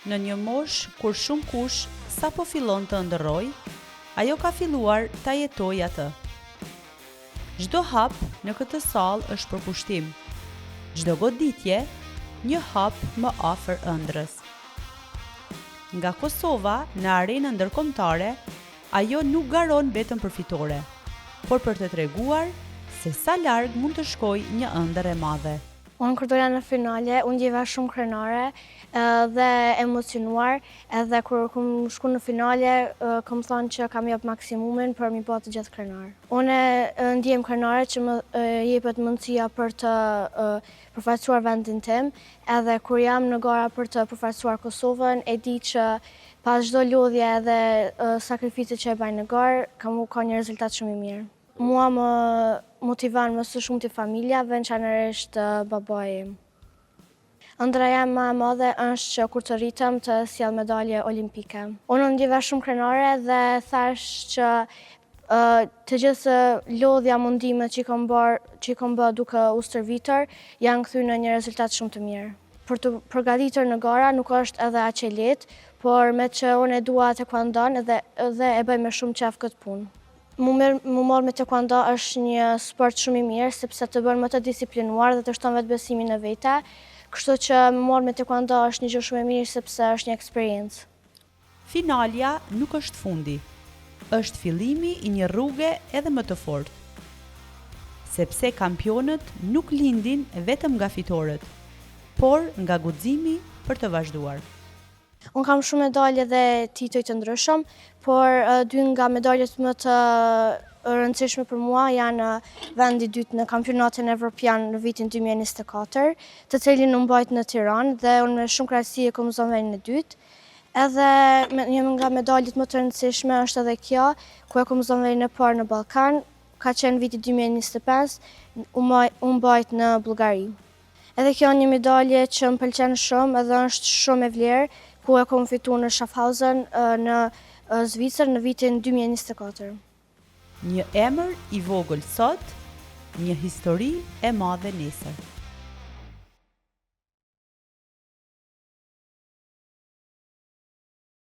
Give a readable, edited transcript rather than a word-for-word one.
në një moshë kur shumë kush sapo fillon të ëndërroj, ajo ka filluar ta jetoj atë. Çdo hap në këtë sallë është për pushtim. Çdo goditje, një hap më afër ëndrrës. Nga Kosova në arenën ndërkombëtare, ajo nuk garon vetëm për fitore, por për të treguar se sa larg mund të shkojë një ëndër e madhe. Unë kur dola në finale, unë gjeva shumë krenare dhe emocionuar, edhe kur kom shku në finale, kom thonë që kam jep maksimumin për mi bë të gjithë krenar. Unë ndjem krenare që më jepet mundësia për të përfaqësuar vendin tim, edhe kur jam në gara për të përfaqësuar Kosovën, e di që pas çdo lodhje edhe sakrificit që e baj në garë, ka një rezultat shumë i mirë. Mua më motivon më së shumti familja, veçanërisht babai im. Ëndra jam më e madhe është që kur të rritem të sjell medalje olimpike. Unë ndjeva shumë krenare dhe thash që të gjithë lodhja mundimet që i kom bë duke u stërvitur janë kthy në një rezultat shumë të mirë. Për të përgatitur në gara nuk është edhe aq e lehtë, por me që unë e dua taekwondon edhe e bëj me shumë qejf këtë punë. Mu marrë me taekwondo është një sport shumë i mirë, sepse të bën më të disiplinuar dhe të shton vetë besimin në vete, kështu që mu marrë me taekwondo është një gjë shumë e mirë sepse është një eksperiencë. Finalja nuk është fundi, është fillimi i një rruge edhe më të fortë. Sepse kampionët nuk lindin vetëm nga fitoret, por nga guximi për të vazhduar. Unë kam shumë medalje dhe titoj të ndryshëm, por dy nga medaljet më të rëndësishme për mua janë vendi i dytë në kampionatin evropian në vitin 2024, të cilin u mbajt në Tiranë dhe unë me shumë kënaqësi e kam zonë vendin e dytë. Edhe një nga medaljet më të rëndësishme është edhe kjo, ku e kam zonë vendin e parë në Ballkan, ka qenë viti 2025, u mbajt në Bullgari. Edhe kjo një medalje që më pëlqen shumë edhe është shumë e vlerë, ku e kom fituar në Schaffhausen në Zvicër në vitin 2024. Një emër i vogël sot, një histori e madhe nesër.